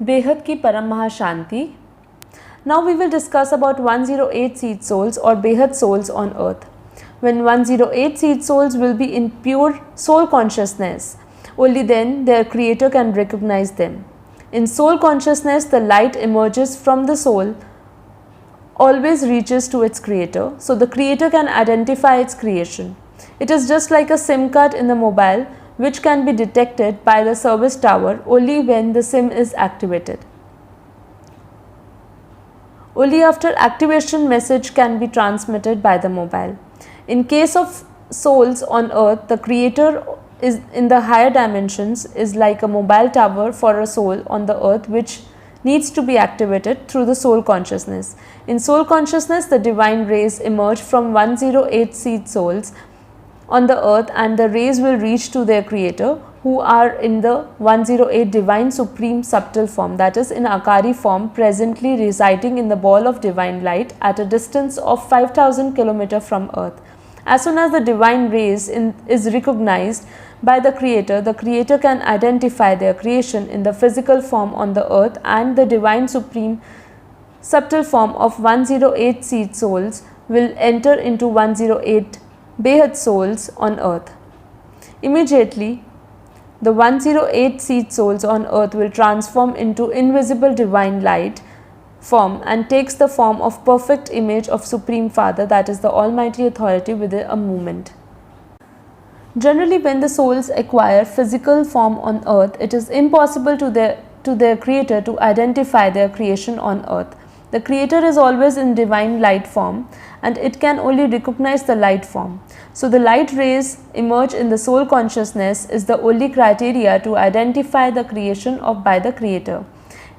बेहद की परम महाशांति. Now we will discuss about 108 seed souls or Behad souls on earth. When 108 seed souls will be in pure soul consciousness, only then their creator can recognize them. In soul consciousness, the light emerges from the soul, always reaches to its creator, so the creator can identify its creation. It is just like a SIM card in the mobile, which can be detected by the service tower only when the SIM is activated. Only after activation message can be transmitted by the mobile. In case of souls on earth, the creator is in the higher dimensions is like a mobile tower for a soul on the earth, which needs to be activated through the soul consciousness. In soul consciousness, the divine rays emerge from 108 seed souls on the earth, and the rays will reach to their creator, who are in the 108 divine supreme subtle form, that is in Akari form, presently residing in the ball of divine light at a distance of 5000 km from earth. As soon as the divine rays is recognized by the creator can identify their creation in the physical form on the earth, and the divine supreme subtle form of 108 seed souls will enter into 108 Behad souls on earth. Immediately, the 108 seed souls on earth will transform into invisible divine light form and takes the form of perfect image of Supreme Father, that is the Almighty Authority, within a moment. Generally, when the souls acquire physical form on earth, it is impossible to their creator to identify their creation on earth. The creator is always in divine light form, and it can only recognize the light form. So the light rays emerge in the soul consciousness is the only criteria to identify the creation of by the creator.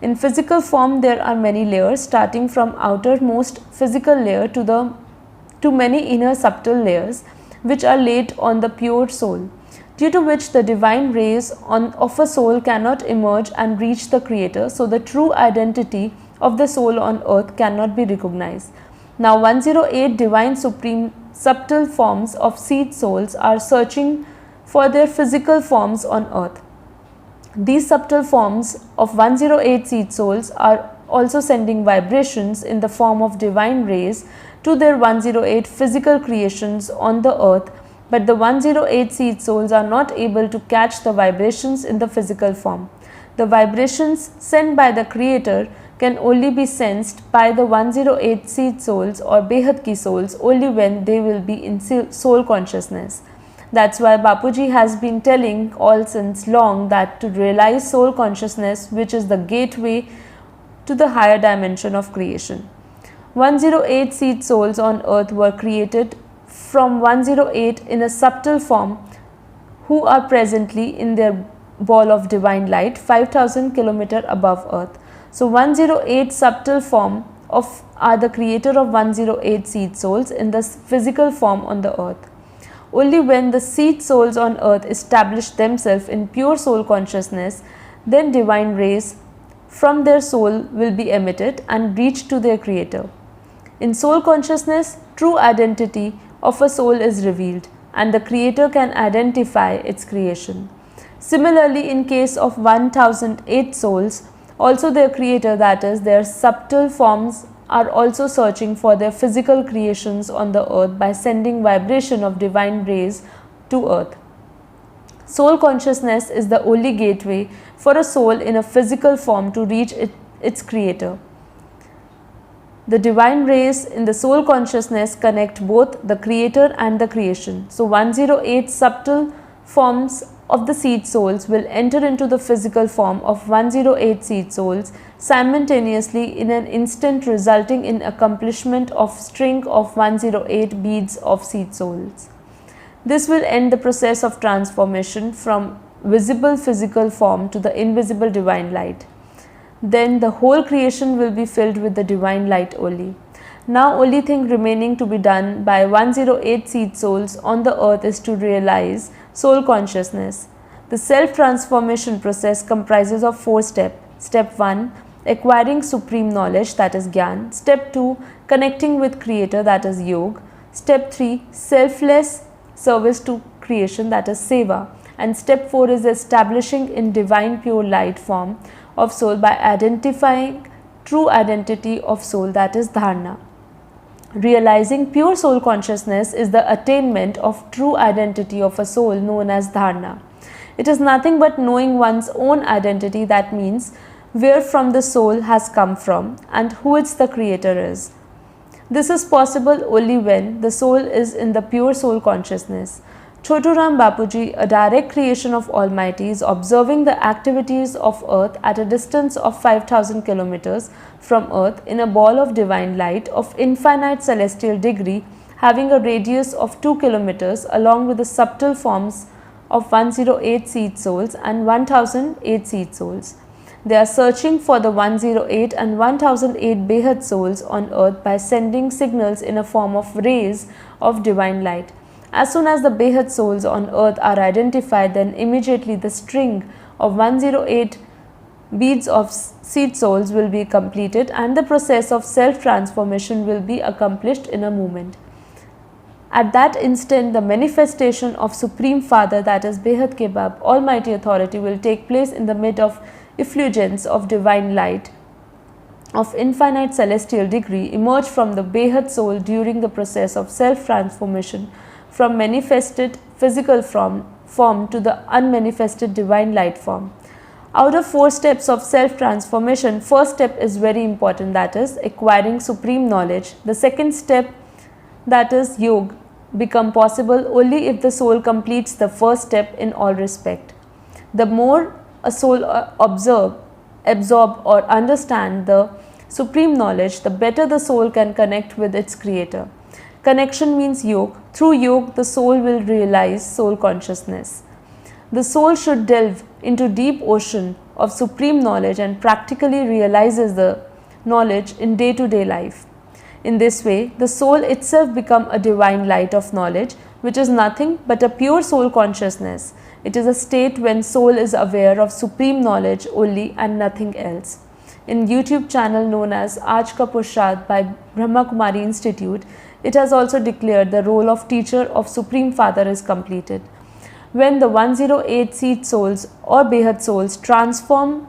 In physical form, there are many layers, starting from outermost physical layer to many inner subtle layers, which are laid on the pure soul, due to which the divine rays of a soul cannot emerge and reach the creator, so the true identity of the soul on earth cannot be recognized. Now 108 divine supreme subtle forms of seed souls are searching for their physical forms on earth. These subtle forms of 108 seed souls are also sending vibrations in the form of divine rays to their 108 physical creations on the earth, but the 108 seed souls are not able to catch the vibrations in the physical form. The vibrations sent by the creator can only be sensed by the 108 seed souls or Behad ki souls only when they will be in soul consciousness. That's why Bapuji has been telling all since long that to realize soul consciousness, which is the gateway to the higher dimension of creation. 108 seed souls on earth were created from 108 in a subtle form, who are presently in their ball of divine light 5000 km above earth. So 108 subtle form are the creator of 108 seed souls in the physical form on the earth. Only when the seed souls on earth establish themselves in pure soul consciousness, then divine rays from their soul will be emitted and reach to their creator. In soul consciousness, true identity of a soul is revealed, and the creator can identify its creation. Similarly, in case of 1008 souls, also their creator, that is their subtle forms, are also searching for their physical creations on the earth by sending vibration of divine rays to earth. Soul consciousness is the only gateway for a soul in a physical form to reach its creator. The divine rays in the soul consciousness connect both the creator and the creation. So 108 subtle forms of the seed souls will enter into the physical form of 108 seed souls simultaneously in an instant, resulting in accomplishment of string of 108 beads of seed souls. This will end the process of transformation from visible physical form to the invisible divine light. Then the whole creation will be filled with the divine light only. Now only thing remaining to be done by 108 seed souls on the earth is to realize soul consciousness. The self-transformation process comprises of 4 steps. Step 1, acquiring supreme knowledge, that is Gyan. Step 2, connecting with creator, that is Yoga. Step 3, selfless service to creation, that is Seva. And step 4 is establishing in divine pure light form of soul by identifying true identity of soul, that is dharana. Realizing pure soul consciousness is the attainment of true identity of a soul known as dharana. It is nothing but knowing one's own identity, that means where from the soul has come from and who its the creator is. This is possible only when the soul is in the pure soul consciousness. Chotu Ram Bapuji, a direct creation of Almighty, is observing the activities of earth at a distance of 5000 kilometers from earth in a ball of divine light of infinite celestial degree having a radius of 2 kilometers along with the subtle forms of 108 seed souls and 1008 seed souls. They are searching for the 108 and 1008 Behad souls on earth by sending signals in a form of rays of divine light. As soon as the Behad souls on earth are identified, then immediately the string of 108 beads of seed souls will be completed and the process of self-transformation will be accomplished in a moment. At that instant, the manifestation of Supreme Father, that is Behad Ke Baap, Almighty Authority, will take place in the midst of effulgence of divine light of infinite celestial degree emerge from the Behad soul during the process of self-transformation from manifested physical form to the unmanifested divine light form. Out of 4 steps of self-transformation, first step is very important, that is acquiring supreme knowledge. The second step, that is yoga, become possible only if the soul completes the first step in all respect. The more a soul absorb or understand the supreme knowledge, the better the soul can connect with its creator. Connection means yoga. Through yoga, the soul will realize soul consciousness. The soul should delve into deep ocean of supreme knowledge and practically realizes the knowledge in day-to-day life. In this way, the soul itself becomes a divine light of knowledge, which is nothing but a pure soul consciousness. It is a state when soul is aware of supreme knowledge only and nothing else. In YouTube channel known as Aaj Ka Purusharth by Brahma Kumari Institute, it has also declared the role of teacher of Supreme Father is completed. When the 108 seed souls or Behad souls transform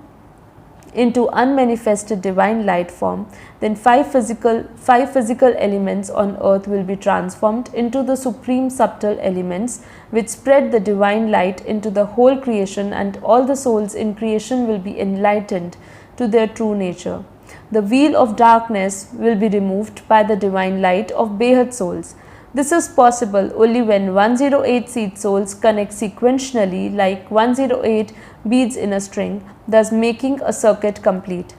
into unmanifested divine light form, then five physical elements on earth will be transformed into the supreme subtle elements which spread the divine light into the whole creation, and all the souls in creation will be enlightened to their true nature. The veil of darkness will be removed by the divine light of Behad souls. This is possible only when 108 seed souls connect sequentially like 108 beads in a string, thus making a circuit complete.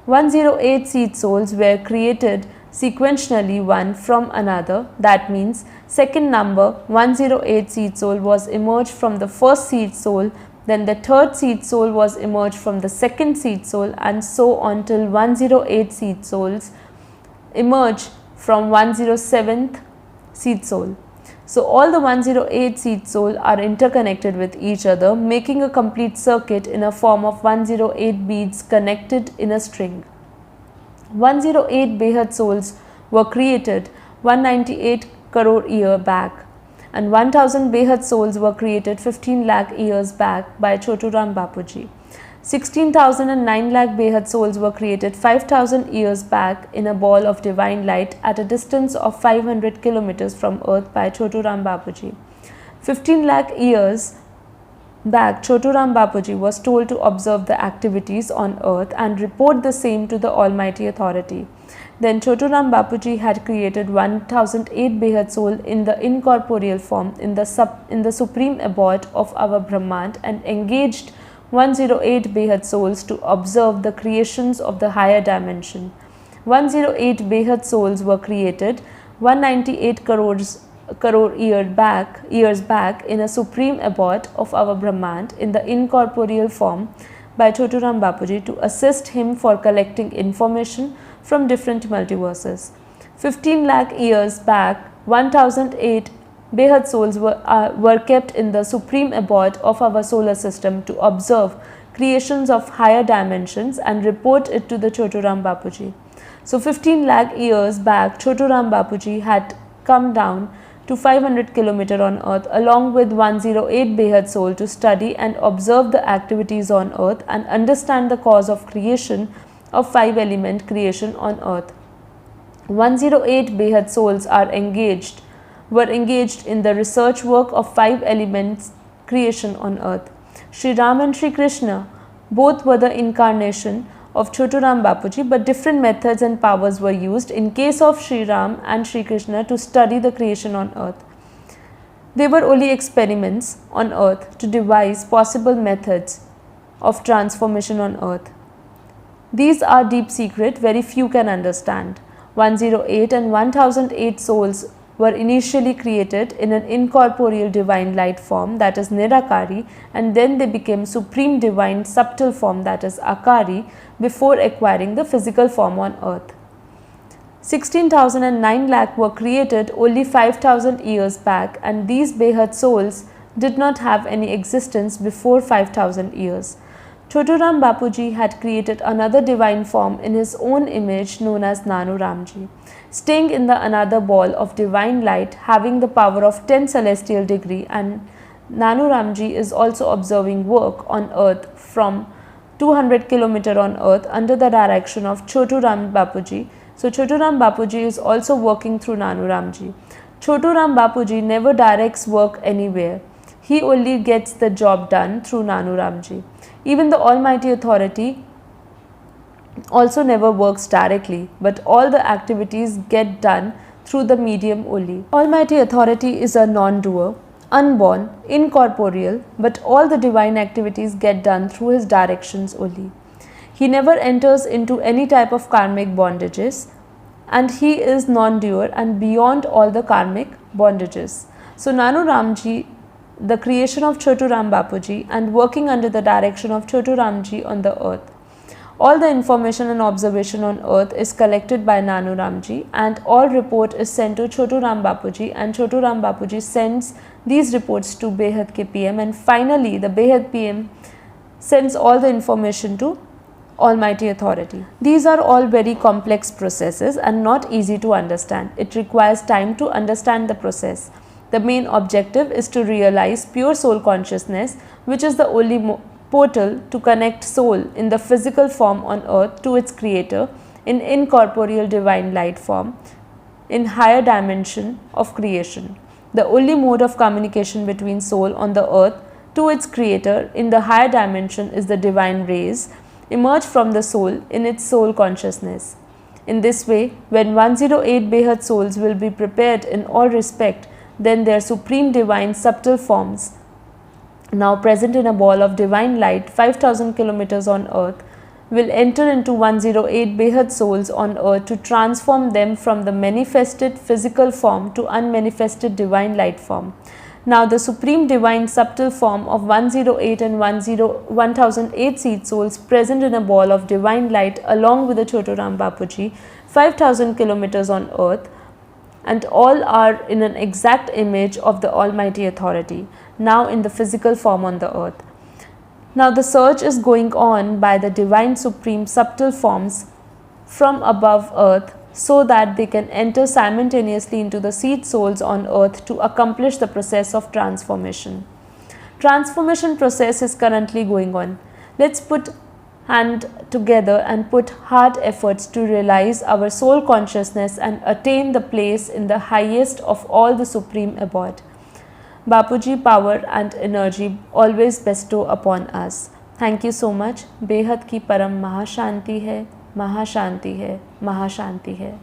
108 seed souls were created sequentially one from another. That means second number 108 seed soul was emerged from the first seed soul, then the third seed soul was emerged from the second seed soul, and so on till 108 seed souls emerge from 107th seed soul. So all the 108 seed soul are interconnected with each other, making a complete circuit in a form of 108 beads connected in a string. 108 Behad souls were created 198 crore years back, and 1000 Behad souls were created 15 lakh years back by Chotu Ram Bapuji. 16,000 and 9 lakh Behad souls were created 5000 years back in a ball of divine light at a distance of 500 kilometers from earth by Chotu Ram Bapuji. 15 lakh years back, Chotu Ram Bapuji was told to observe the activities on earth and report the same to the Almighty Authority. Then Chotu Ram Bapuji had created 1008 Behad soul in the incorporeal form in the supreme abode of our Brahmand and engaged 108 Behad souls to observe the creations of the higher dimension. 108 Behad souls were created 198 crore years back in a supreme abode of our Brahmand in the incorporeal form by Chotu Ram Bapuji to assist him for collecting information from different multiverses. 15 lakh years back, 1008 Behad souls were kept in the supreme abode of our solar system to observe creations of higher dimensions and report it to the Chotu Ram Bapuji. So 15 lakh years back, Chotu Ram Bapuji had come down to 500 km on earth along with 108 Behad soul to study and observe the activities on earth and understand the cause of creation of 5 element creation on earth. 108 Behad souls were engaged in the research work of 5 elements creation on earth. Shri Ram and Shri Krishna both were the incarnation of Chotu Ram Bapuji, but different methods and powers were used in case of Shri Ram and Shri Krishna to study the creation on earth. They were only experiments on earth to devise possible methods of transformation on earth. These are deep secret, very few can understand. 108 and 1008 souls were initially created in an incorporeal divine light form, that is Nirakari, and then they became supreme divine subtle form, that is Akari, before acquiring the physical form on earth. 16,009 lakh were created only 5,000 years back, and these Behad souls did not have any existence before 5,000 years. Chotu Ram Bapuji had created another divine form in his own image known as Nanu Ramji. Staying in the another ball of divine light having the power of 10 celestial degree, and Nanu Ramji is also observing work on earth from 200 km on earth under the direction of Chotu Ram Bapuji. So Chotu Ram Bapuji is also working through Nanu Ramji. Chotu Ram Bapuji never directs work anywhere. He only gets the job done through Nanu Ramji. Even the Almighty Authority also never works directly, but all the activities get done through the medium only. Almighty Authority is a non-doer, unborn, incorporeal, but all the divine activities get done through his directions only. He never enters into any type of karmic bondages, and he is non-doer and beyond all the karmic bondages. So Nanu Ramji, the creation of Chotu Ram Bapuji, and working under the direction of Chotu Ramji on the earth. All the information and observation on earth is collected by Nanu Ramji, and all report is sent to Chotu Ram Bapuji, and Chotu Ram Bapuji sends these reports to Behad ke PM, and finally the Behad PM sends all the information to Almighty Authority. These are all very complex processes and not easy to understand. It requires time to understand the process. The main objective is to realize pure soul consciousness, which is the only portal to connect soul in the physical form on earth to its creator in incorporeal divine light form in higher dimension of creation. The only mode of communication between soul on the earth to its creator in the higher dimension is the divine rays emerge from the soul in its soul consciousness. In this way, when 108 Behad souls will be prepared in all respect, then their supreme divine subtle forms, now present in a ball of divine light 5,000 km on earth, will enter into 108 Behad souls on earth to transform them from the manifested physical form to unmanifested divine light form. Now the supreme divine subtle form of 108 and 1008 seed souls present in a ball of divine light along with the Chotu Ram Bapuji 5,000 km on earth, and all are in an exact image of the Almighty Authority, now in the physical form on the earth. Now the search is going on by the divine supreme subtle forms from above earth, so that they can enter simultaneously into the seed souls on earth to accomplish the process of transformation. Transformation process is currently going on. Let's put hand together and put hard efforts to realize our soul consciousness and attain the place in the highest of all the supreme abode. Bapuji power and energy always bestow upon us. Thank you so much. बेहद की परम महाशांति है, महाशांति है, महाशांति है.